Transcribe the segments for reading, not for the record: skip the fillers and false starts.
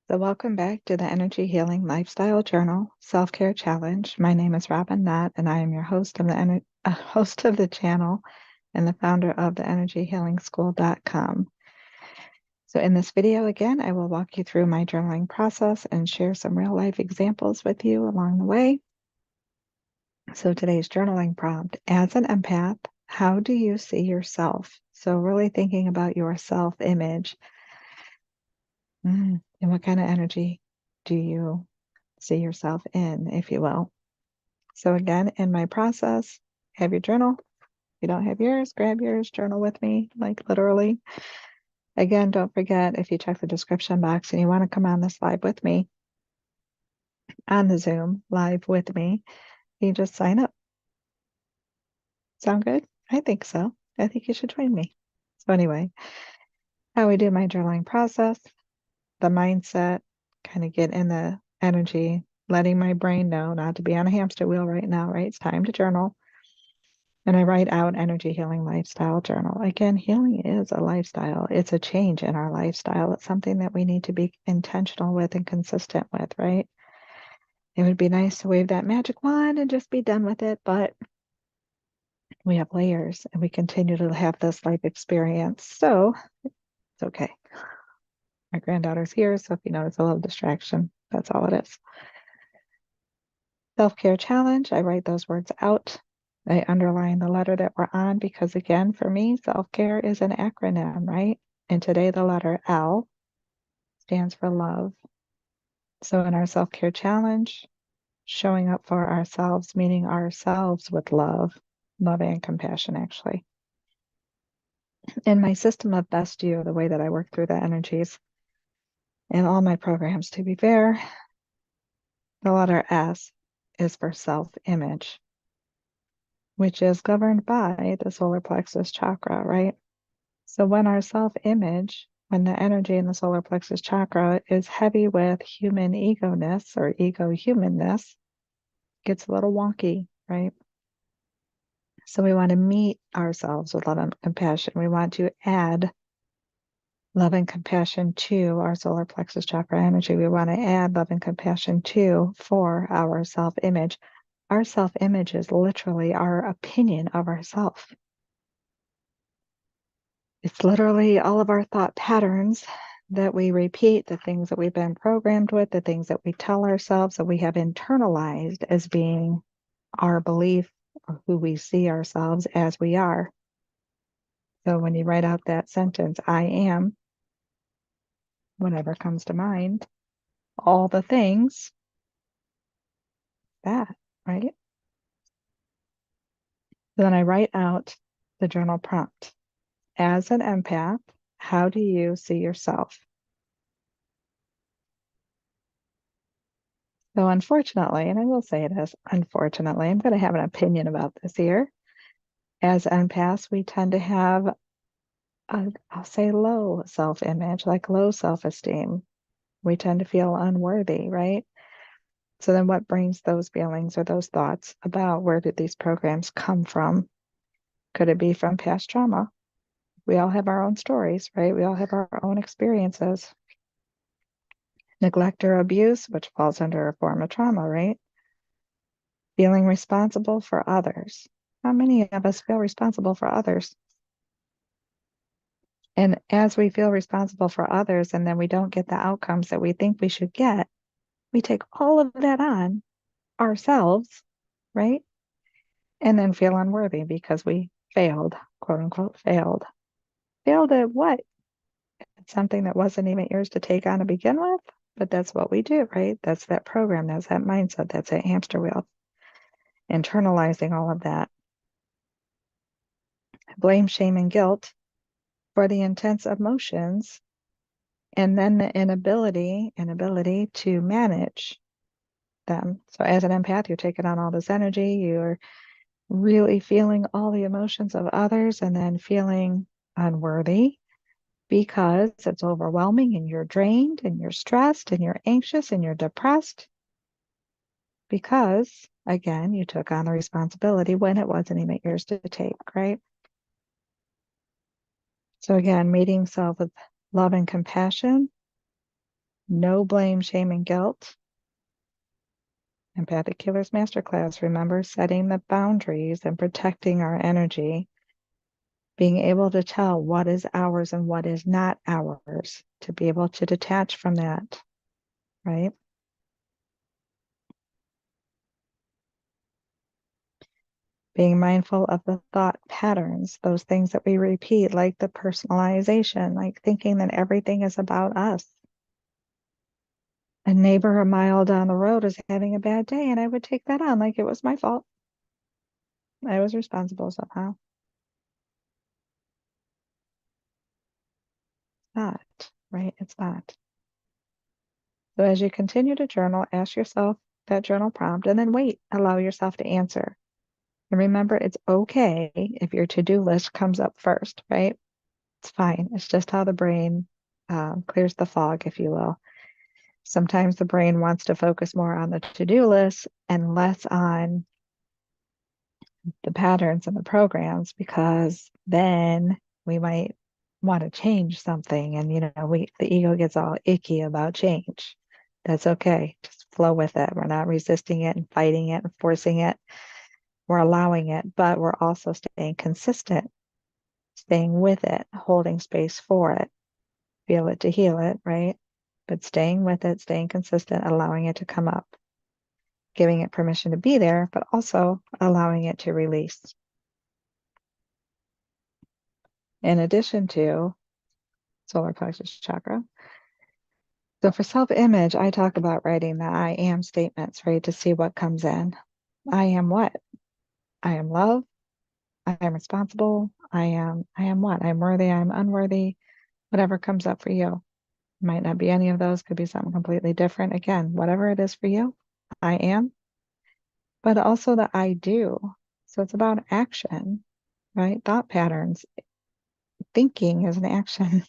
So welcome back to the Energy Healing Lifestyle Journal Self-Care Challenge. My name is Robin Knott, and I am your host of the channel and the founder of the energyhealingschool.com. So in this video, again, I will walk you through my journaling process and share some real-life examples with you along the way. So today's journaling prompt: as an empath, how do you see yourself? So really thinking about your self-image. And what kind of energy do you see yourself in, if you will? So again, in my process, have your journal. If you don't have yours, grab yours, journal with me, like literally. Again, don't forget, if you check the description box and you want to come on this live with me, on the Zoom live with me, you just sign up. Sound good? I think so. I think you should join me. So anyway, how we do my journaling process, the mindset, kind of get in the energy, letting my brain know not to be on a hamster wheel right now, right? It's time to journal. And I write out Energy Healing Lifestyle Journal. Again, healing is a lifestyle. It's a change in our lifestyle. It's something that we need to be intentional with and consistent with, right? It would be nice to wave that magic wand and just be done with it, but we have layers and we continue to have this life experience. So it's okay. My granddaughter's here, so if you notice a little distraction, that's all it is. Self-care challenge, I write those words out. I underline the letter that we're on because, again, for me, self-care is an acronym, right? And today the letter L stands for love. So in our self-care challenge, showing up for ourselves, meeting ourselves with love and compassion, actually. In my system of Best You, the way that I work through the energies in all my programs, to be fair, the letter S is for self-image, which is governed by the Solar Plexus Chakra, right? So when our self-image, when the energy in the Solar Plexus Chakra is heavy with human ego-ness or ego-humanness, gets a little wonky, right? So we want to meet ourselves with love and compassion. We want to add love and compassion to our Solar Plexus Chakra energy. We want to add love and compassion for our self-image. Our self-image is literally our opinion of ourselves. It's literally all of our thought patterns that we repeat, the things that we've been programmed with, the things that we tell ourselves that we have internalized as being our belief or who we see ourselves as we are. So when you write out that sentence, I am, whatever comes to mind, all the things, that, right? Then I write out the journal prompt. As an empath, how do you see yourself? So unfortunately, and I will say it as unfortunately, I'm going to have an opinion about this here. As empaths, we tend to have, I'll say low self-image, like low self-esteem. We tend to feel unworthy, right? So then what brings those feelings or those thoughts about? Where did these programs come from? Could it be from past trauma? We all have our own stories, right? We all have our own experiences. Neglect or abuse, which falls under a form of trauma, right? Feeling responsible for others. How many of us feel responsible for others? And as we feel responsible for others and then we don't get the outcomes that we think we should get, we take all of that on ourselves, right? And then feel unworthy because we failed, quote unquote, failed. Failed at what? It's something that wasn't even yours to take on to begin with, but that's what we do, right? That's that program, that's that mindset, that's that hamster wheel. Internalizing all of that. Blame, shame, and guilt for the intense emotions, and then the inability to manage them. So as an empath, you're taking on all this energy, you're really feeling all the emotions of others and then feeling unworthy because it's overwhelming and you're drained and you're stressed and you're anxious and you're depressed because, again, you took on the responsibility when it wasn't even yours to take, right? So again, meeting self with love and compassion No blame, shame, and guilt. Empathic Healers Masterclass. Remember setting the boundaries and protecting our energy. Being able to tell what is ours and what is not ours. To be able to detach from that, right? Being mindful of the thought patterns, those things that we repeat, like the personalization, like thinking that everything is about us. A neighbor a mile down the road is having a bad day, and I would take that on like it was my fault. I was responsible somehow. Not, right? It's not. So as you continue to journal, ask yourself that journal prompt and then wait, allow yourself to answer. And remember, it's okay if your to-do list comes up first, right? It's fine. It's just how the brain clears the fog, if you will. Sometimes the brain wants to focus more on the to-do list and less on the patterns and the programs, because then we might want to change something, and the ego gets all icky about change. That's okay. Just flow with it. We're not resisting it and fighting it and forcing it. We're allowing it, but we're also staying consistent, staying with it, holding space for it. Feel it to heal it, right? But staying with it, staying consistent, allowing it to come up, giving it permission to be there, but also allowing it to release. In addition to Solar Plexus Chakra. So for self-image, I talk about writing the I am statements, right? To see what comes in. I am what? I am love. I am responsible. I am what? I'm worthy. I'm unworthy. Whatever comes up for you. Might not be any of those, could be something completely different. Again, whatever it is for you, I am. But also the I do. So it's about action, right? Thought patterns. Thinking is an action.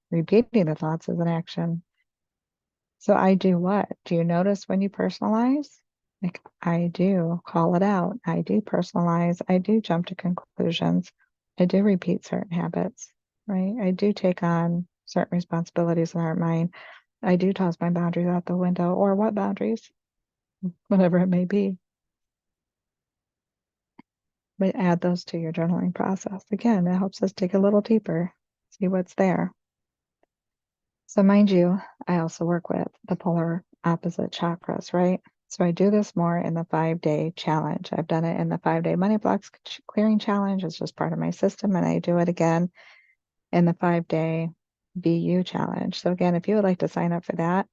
Repeating the thoughts is an action. So I do what? Do you notice when you personalize? Like, I do call it out. I do personalize. I do jump to conclusions. I do repeat certain habits, right? I do take on certain responsibilities that aren't mine. I do toss my boundaries out the window, or what boundaries, whatever it may be. But add those to your journaling process. Again, it helps us dig a little deeper, see what's there. So mind you, I also work with the polar opposite chakras, right? So I do this more in the 5-day challenge. I've done it in the 5-day money blocks clearing challenge. It's just part of my system. And I do it again in the 5-day VU challenge. So again, if you would like to sign up for that,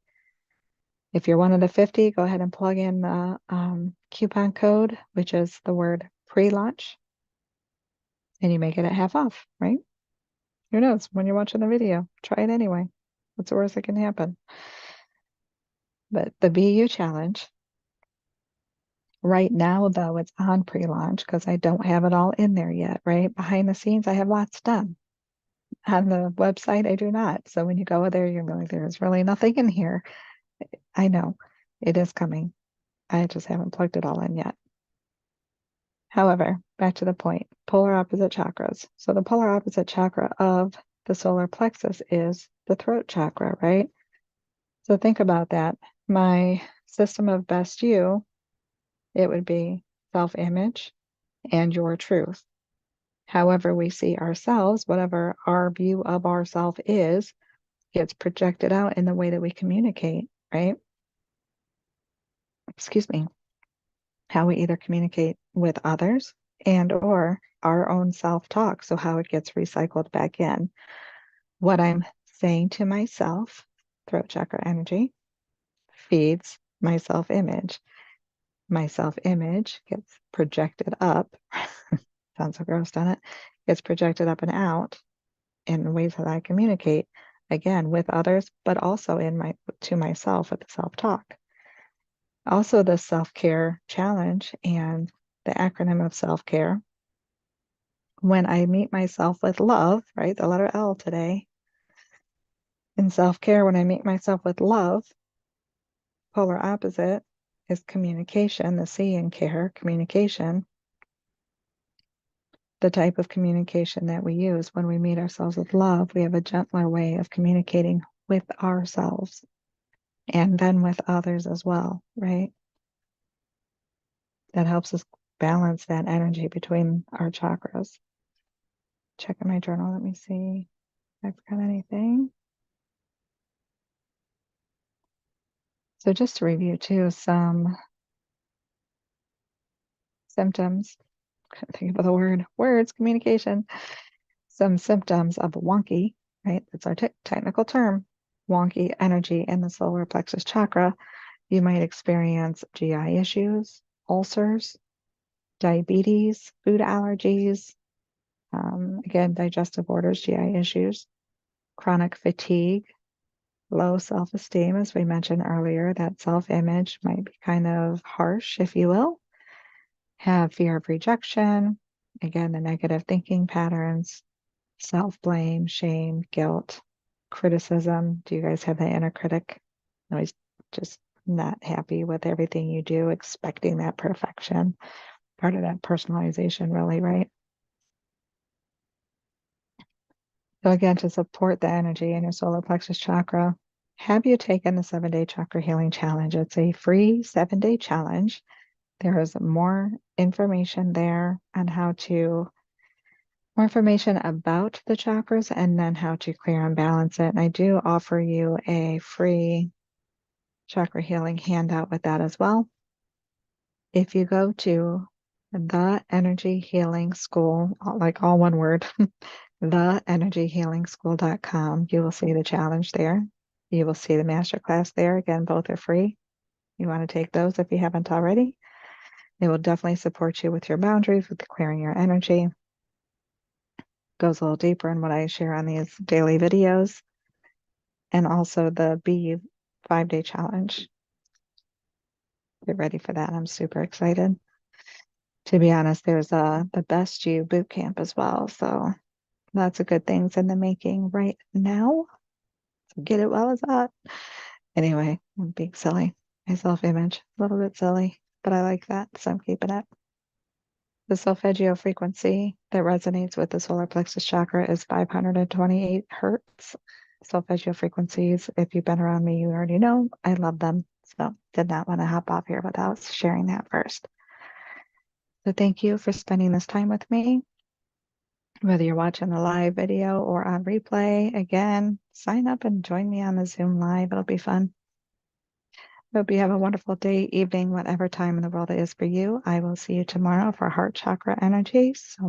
if you're one of the 50, go ahead and plug in the coupon code, which is the word pre-launch, and you may get it half off, right? Who knows? When you're watching the video, try it anyway. What's the worst that can happen? But the VU challenge, right now, though, it's on pre-launch because I don't have it all in there yet, right? Behind the scenes, I have lots done. On the website, I do not. So when you go there, you're like, there's really nothing in here. I know it is coming. I just haven't plugged it all in yet. However, back to the point, polar opposite chakras. So the polar opposite chakra of the solar plexus is the throat chakra, right? So think about that. My system of best you, it would be self-image and your truth. However we see ourselves, whatever our view of ourself is, gets projected out in the way that we communicate, right? Excuse me. How we either communicate with others and or our own self-talk. So how it gets recycled back in. What I'm saying to myself, throat chakra energy, feeds my self-image. My self-image gets projected up. Sounds so gross, doesn't it? Gets projected up and out in ways that I communicate, again, with others, but also to myself with the self-talk. Also, the self-care challenge and the acronym of self-care. When I meet myself with love, right, the letter L today, in self-care, when I meet myself with love, polar opposite is communication, the C in care, communication. The type of communication that we use when we meet ourselves with love, we have a gentler way of communicating with ourselves. and then with others as well, right? That helps us balance that energy between our chakras. Checking my journal, let me see if I forgot anything. So just to review too, some symptoms, couldn't think of the words, communication, some symptoms of wonky, right? That's our technical term, wonky energy in the solar plexus chakra. You might experience GI issues, ulcers, diabetes, food allergies, again, digestive orders, GI issues, chronic fatigue, low self-esteem, as we mentioned earlier. That self-image might be kind of harsh, if you will. Have fear of rejection, again, the negative thinking patterns, self-blame, shame, guilt, criticism. Do you guys have the inner critic? Always just not happy with everything you do, expecting that perfection. Part of that personalization, really, right? So again, to support the energy in your solar plexus chakra, have you taken the 7-day chakra healing challenge? It's a free 7-day challenge. There is more information there on more information about the chakras and then how to clear and balance it. And I do offer you a free chakra healing handout with that as well. If you go to the Energy Healing School, like all one word, theenergyhealingschool.com, you will see the challenge there. You will see the masterclass there. Again, both are free. You want to take those if you haven't already. It will definitely support you with your boundaries, with clearing your energy. Goes a little deeper in what I share on these daily videos. And also the Be 5-day challenge. Get ready for that. I'm super excited. To be honest, there's the Best You boot camp as well. So lots of good things in the making right now. So get it while it's hot. Anyway, I'm being silly. My self-image, a little bit silly, but I like that, so I'm keeping it. The solfeggio frequency that resonates with the solar plexus chakra is 528 hertz. Solfeggio frequencies, if you've been around me, you already know I love them. So did not want to hop off here without sharing that first. So thank you for spending this time with me. Whether you're watching the live video or on replay, again, sign up and join me on the Zoom live. It'll be fun. Hope you have a wonderful day, evening, whatever time in the world it is for you. I will see you tomorrow for Heart Chakra Energy. So